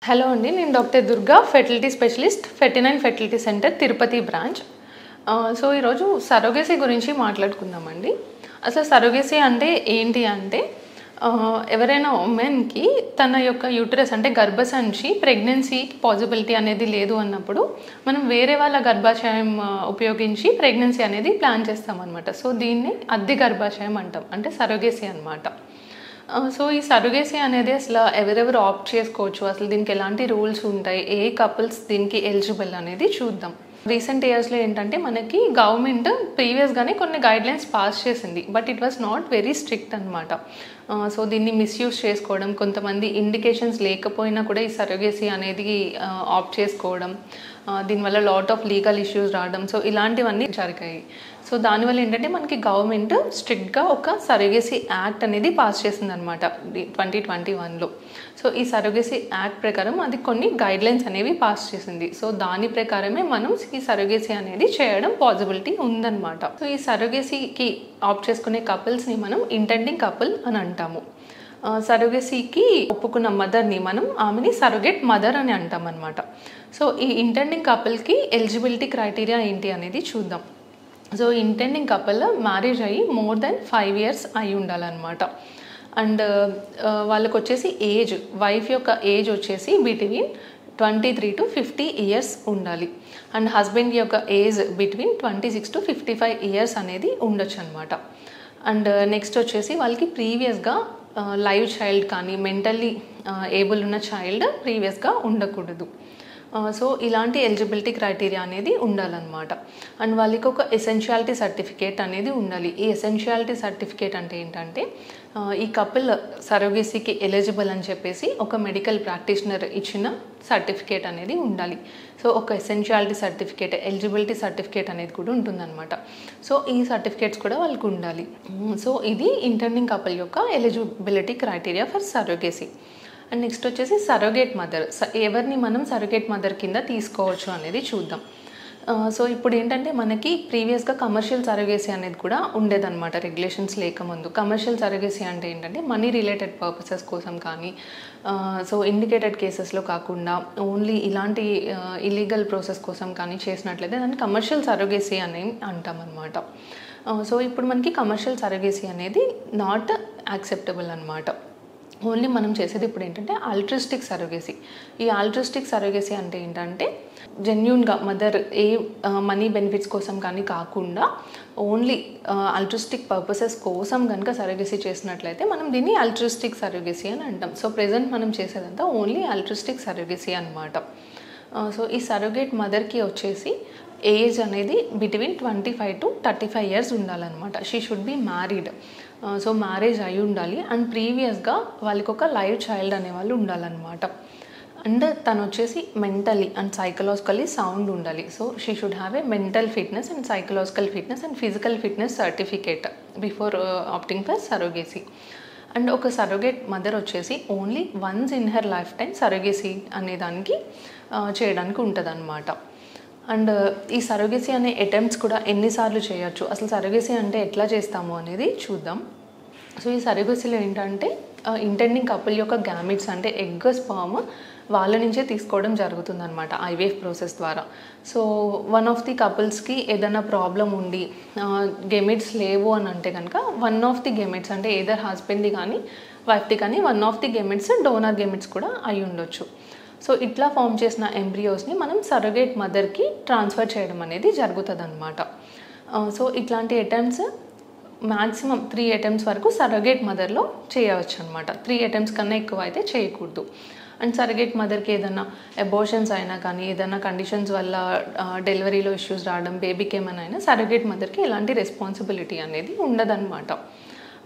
Hello అండి, నేను doctor Durga, fertility specialist, 49 fertility centre, Tirupati branch. So ఈరోజు సరోగసీ గురించి మాట్లాడుకుందామండి. అసలు సరోగసీ అంటే ఏంటి అంటే, ఎవరైనా ఉమెన్కి తన యొక్క యూటరస్ అంటే గర్భసంచి ప్రెగ్నెన్సీ పాసిబిలిటీ అనేది లేదు అన్నప్పుడు మనం వేరే వాళ్ళ గర్భాశయం ఉపయోగించి ప్రెగ్నెన్సీ అనేది ప్లాన్ చేస్తామన్నమాట. సో దీన్ని అద్దె గర్భాశయం అంటాం, అంటే సరోగసీ అన్నమాట. సో ఈ సరోగసీ అనేది అసలు ఎవరెవరు ఆప్ట్ చేసుకోవచ్చు, అసలు దీనికి ఎలాంటి రూల్స్ ఉంటాయి, ఏ కపుల్స్ దీనికి ఎలిజిబుల్ అనేది చూద్దాం. రీసెంట్ ఇయర్స్లో ఏంటంటే మనకి గవర్నమెంట్ ప్రీవియస్గానే కొన్ని గైడ్లైన్స్ పాస్ చేసింది, but it was not very strict అనమాట. సో దీన్ని మిస్యూజ్ చేసుకోవడం, కొంతమంది ఇండికేషన్స్ లేకపోయినా కూడా ఈ సరోగసీ అనేది ఆప్ట్ చేసుకోవడం, దీనివల్ల లాట్ ఆఫ్ లీగల్ ఇష్యూస్ రావడం, సో ఇలాంటివన్నీ జరిగాయి. సో దానివల్ల ఏంటంటే మనకి గవర్నమెంట్ స్ట్రిక్ట్గా ఒక సరోగసీ యాక్ట్ అనేది పాస్ చేసింది అనమాట 2021లో. సో ఈ సరోగసీ యాక్ట్ ప్రకారం అది కొన్ని గైడ్లైన్స్ అనేవి పాస్ చేసింది. సో దాని ప్రకారమే మనం ఈ సరోగసీ అనేది చేయడం పాసిబిలిటీ ఉందన్నమాట. సో ఈ సరోగసీకి ఆప్ట్ చేసుకునే కపుల్స్ని మనం ఇంటెండింగ్ కపుల్ అని అంటాము. సరోగసీకి ఒప్పుకున్న మదర్ని మనం ఆమెని సరోగేట్ మదర్ అని అంటాం అనమాట. సో ఈ ఇంటెండింగ్ కపుల్కి ఎలిజిబిలిటీ క్రైటీరియా ఏంటి అనేది చూద్దాం. సో ఇంటెండింగ్ కపుల్ మ్యారేజ్ అయ్యి మోర్ దెన్ 5 years అయి ఉండాలన్నమాట. అండ్ వాళ్ళకి వచ్చేసి ఏజ్, వైఫ్ యొక్క ఏజ్ వచ్చేసి బిట్వీన్ 23 to 50 years ఉండాలి. అండ్ హస్బెండ్ యొక్క ఏజ్ బిట్వీన్ 26 to 55 years అనేది ఉండొచ్చు అనమాట. అండ్ నెక్స్ట్ వచ్చేసి వాళ్ళకి ప్రీవియస్గా లైవ్ చైల్డ్ కానీ మెంటల్లీ ఏబుల్ ఉన్న చైల్డ్ ప్రీవియస్గా ఉండకూడదు. సో ఇలాంటి ఎలిజిబిలిటీ క్రైటీరియా అనేది ఉండాలన్నమాట. అండ్ వాళ్ళకి ఒక ఎసెన్షియాలిటీ సర్టిఫికేట్ అనేది ఉండాలి. ఈ ఎసెన్షియాలిటీ సర్టిఫికేట్ అంటే ఏంటంటే, ఈ కపుల్ సరోగసీకి ఎలిజిబుల్ అని చెప్పేసి ఒక మెడికల్ ప్రాక్టీషనర్ ఇచ్చిన సర్టిఫికేట్ అనేది ఉండాలి. సో ఒక ఎసెన్షియాలిటీ సర్టిఫికేట్, ఎలిజిబిలిటీ సర్టిఫికేట్ అనేది కూడా ఉంటుందన్నమాట. సో ఈ సర్టిఫికేట్స్ కూడా వాళ్ళకు ఉండాలి. సో ఇది ఇంటెండింగ్ కపుల్ యొక్క eligibility criteria for surrogacy. And next వచ్చేసి సరోగేట్ మదర్, ఎవరిని మనం సరోగేట్ మదర్ కింద తీసుకోవచ్చు అనేది చూద్దాం. సో ఇప్పుడు ఏంటంటే మనకి ప్రీవియస్గా కమర్షియల్ సరోగసీ అనేది కూడా ఉండేదన్నమాట, రెగ్యులేషన్స్ లేకముందు. కమర్షియల్ సరోగసీ అంటే ఏంటంటే మనీ రిలేటెడ్ పర్పసెస్ కోసం కానీ, సో ఇండికేటెడ్ కేసెస్లో కాకుండా ఓన్లీ ఇలాంటి ఇల్లీగల్ ప్రాసెస్ కోసం కానీ చేసినట్లయితే దాన్ని కమర్షియల్ సరోగసీ అని అంటామన్నమాట. సో ఇప్పుడు మనకి కమర్షియల్ సరోగసీ అనేది నాట్ యాక్సెప్టబుల్ అనమాట. ఓన్లీ మనం చేసేది ఇప్పుడు ఏంటంటే ఆల్ట్రిస్టిక్ సరోగసీ. ఈ ఆల్ట్రిస్టిక్ సరోగసీ అంటే ఏంటంటే జెన్యూన్గా మదర్ ఏ మనీ బెనిఫిట్స్ కోసం కానీ కాకుండా ఓన్లీ ఆల్ట్రిస్టిక్ పర్పసెస్ కోసం కనుక సరోగసీ చేసినట్లయితే మనం దీన్ని ఆల్ట్రిస్టిక్ సరోగసీ అని అంటాం. సో ప్రెజెంట్ మనం చేసేదంతా ఓన్లీ ఆల్ట్రిస్టిక్ సరోగసీ అనమాట. సో ఈ సరోగేట్ మదర్కి వచ్చేసి ఏజ్ అనేది బిట్వీన్ 25 to 35 years ఉండాలన్నమాట. She should be married. So marriage అయి ఉండాలి. అండ్ ప్రీవియస్గా వాళ్ళకి ఒక లైవ్ చైల్డ్ అనేవాళ్ళు ఉండాలన్నమాట. అండ్ తను వచ్చేసి మెంటలీ అండ్ సైకలాజికల్లీ సౌండ్ ఉండాలి. So she should have a mental fitness and psychological fitness and physical fitness certificate before opting for surrogacy. And ఒక సరోగేట్ మదర్ వచ్చేసి only once in her life time surrogacy అనే దానికి చేయడానికి ఉంటుంది అనమాట. And ఈ surrogacy అనే అటెంప్ట్స్ కూడా ఎన్నిసార్లు చేయొచ్చు, అసలు సరోగసీ అంటే ఎట్లా చేస్తాము అనేది చూద్దాం. సో ఈ సరోగసీలో ఏంటంటే ఇంటెండింగ్ కపుల్ యొక్క గ్యామిట్స్ అంటే ఎగ్, స్పర్మ్ వాళ్ళ నుంచే తీసుకోవడం జరుగుతుందన్నమాట ఐవీఎఫ్ ప్రాసెస్ ద్వారా. సో వన్ ఆఫ్ ది కపుల్స్కి ఏదైనా ప్రాబ్లం ఉండి గెమిట్స్ లేవు అని అంటే కనుక వన్ ఆఫ్ ది గెమిట్స్ అంటే ఏదర్ హస్బెండ్ది కానీ వైఫ్ది కానీ వన్ ఆఫ్ ది గెమిట్స్ డోనర్ గెమిట్స్ కూడా అయి ఉండొచ్చు. సో ఇట్లా ఫామ్ చేసిన ఎంబ్రియోస్ని మనం సరోగేట్ మదర్కి ట్రాన్స్ఫర్ చేయడం అనేది జరుగుతుంది అనమాట. సో ఇట్లాంటి అటెంప్ట్స్ మ్యాక్సిమం 3 attempts వరకు సరోగేట్ మదర్లో చేయవచ్చు అనమాట. 3 attempts కన్నా ఎక్కువ అయితే చేయకూడదు. అండ్ సరోగేట్ మదర్కి ఏదైనా అబోర్షన్స్ అయినా కానీ ఏదైనా కండిషన్స్ వల్ల డెలివరీలో ఇష్యూస్ రావడం, బేబీకి ఏమైనా అయినా సరోగేట్ మదర్కి ఎలాంటి రెస్పాన్సిబిలిటీ అనేది ఉండదన్నమాట.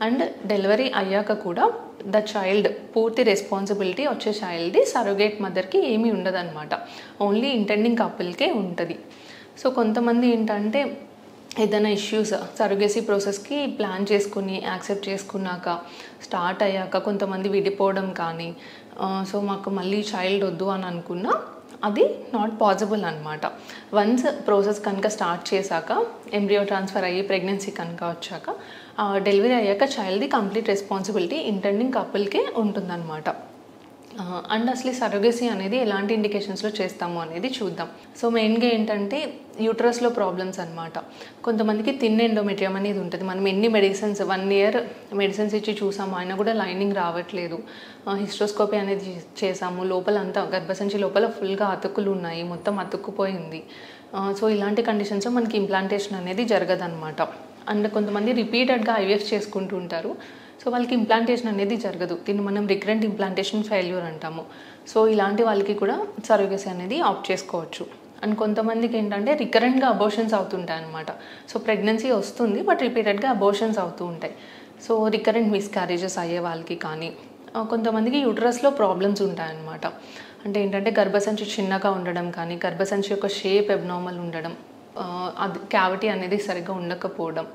అండ్ డెలివరీ అయ్యాక కూడా ద చైల్డ్ పూర్తి రెస్పాన్సిబిలిటీ వచ్చే చైల్డ్ది సరోగేట్ మదర్కి ఏమీ ఉండదన్నమాట, ఓన్లీ ఇంటెండింగ్ కపుల్కే ఉంటుంది. సో కొంతమంది ఏంటంటే ఏదైనా ఇష్యూస్ సరోగసీ ప్రాసెస్కి ప్లాన్ చేసుకుని యాక్సెప్ట్ చేసుకున్నాక స్టార్ట్ అయ్యాక కొంతమంది విడిపోవడం కానీ, సో మాకు మళ్ళీ చైల్డ్ వద్దు అని అనుకున్నా అది నాట్ పాసిబుల్ అనమాట. వన్స్ ప్రాసెస్ కనుక స్టార్ట్ చేశాక ఎంబ్రియో ట్రాన్స్ఫర్ అయ్యి ప్రెగ్నెన్సీ కనుక వచ్చాక డెలివరీ అయ్యాక చైల్డ్ది కంప్లీట్ రెస్పాన్సిబిలిటీ ఇంటెండింగ్ కపుల్కే ఉంటుందన్నమాట. అండ్ అసలు సరోగసీ అనేది ఎలాంటి ఇండికేషన్స్లో చేస్తాము అనేది చూద్దాం. సో మెయిన్గా ఏంటంటే యూట్రస్లో ప్రాబ్లమ్స్ అనమాట. కొంతమందికి థిన్ ఎండోమెట్రియం అనేది ఉంటుంది. మనం ఎన్ని మెడిసిన్స్ 1 year మెడిసిన్స్ ఇచ్చి చూసాము, అయినా కూడా లైనింగ్ రావట్లేదు. హిస్ట్రోస్కోపీ అనేది చేసాము, లోపల అంతా గర్భసంచి లోపల ఫుల్గా అతుకులు ఉన్నాయి, మొత్తం అతుక్కుపోయింది. సో ఇలాంటి కండిషన్స్లో మనకి ఇంప్లాంటేషన్ అనేది జరగదన్నమాట. అండ్ కొంతమంది రిపీటెడ్గా ఐవీఎఫ్ చేసుకుంటూ ఉంటారు. సో వాళ్ళకి ఇంప్లాంటేషన్ అనేది జరగదు. దీన్ని మనం రికరెంట్ ఇంప్లాంటేషన్ ఫెయిల్యూర్ అంటాము. సో ఇలాంటి వాళ్ళకి కూడా సరోగసీ అనేది ఆప్ట్ చేసుకోవచ్చు. అండ్ కొంతమందికి ఏంటంటే రికరెంట్గా అబోషన్స్ అవుతుంటాయి అన్నమాట. సో ప్రెగ్నెన్సీ వస్తుంది, బట్ రిపీటెడ్గా అబోషన్స్ అవుతూ ఉంటాయి. సో రికరెంట్ మిస్క్యారేజెస్ అయ్యే వాళ్ళకి కానీ, కొంతమందికి యూట్రస్లో ప్రాబ్లమ్స్ ఉంటాయన్నమాట. అంటే ఏంటంటే గర్భసంచి చిన్నగా ఉండడం కానీ, గర్భసంచి యొక్క షేప్ అబ్నార్మల్ ఉండడం, అది క్యావిటీ అనేది సరిగ్గా ఉండకపోవడం,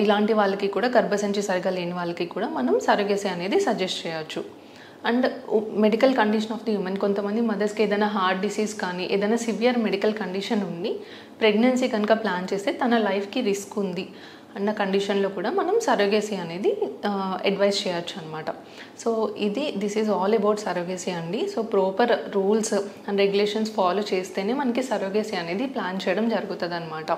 ఇలాంటి వాళ్ళకి కూడా, గర్భసంచి సరిగ్గా లేని వాళ్ళకి కూడా మనం సరోగసీ అనేది సజెస్ట్ చేయొచ్చు. And medical condition of the women, కొంతమంది మదర్స్కి ఏదైనా హార్ట్ డిసీజ్ కానీ ఏదైనా సివియర్ మెడికల్ కండిషన్ ఉండి ప్రెగ్నెన్సీ కనుక ప్లాన్ చేస్తే తన లైఫ్కి రిస్క్ ఉంది అన్న కండిషన్లో కూడా మనం సరోగసీ అనేది అడ్వైస్ చేయొచ్చు అనమాట. So this is all about surrogacy అండి. So proper rules and regulations follow చేస్తేనే మనకి సరోగసీ అనేది ప్లాన్ చేయడం జరుగుతుంది అనమాట.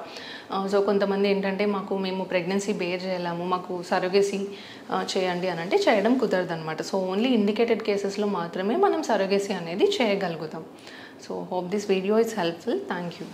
సో కొంతమంది ఏంటంటే మేము ప్రెగ్నెన్సీ బేర్ చేయలేము, మాకు సరోగసీ చేయండి అని అంటే చేయడం కుదరదు అనమాట. సో ఓన్లీ ఇండికేటెడ్ కేసెస్లో మాత్రమే మనం సరోగసీ అనేది చేయగలుగుతాం. So hope this video is helpful. Thank you.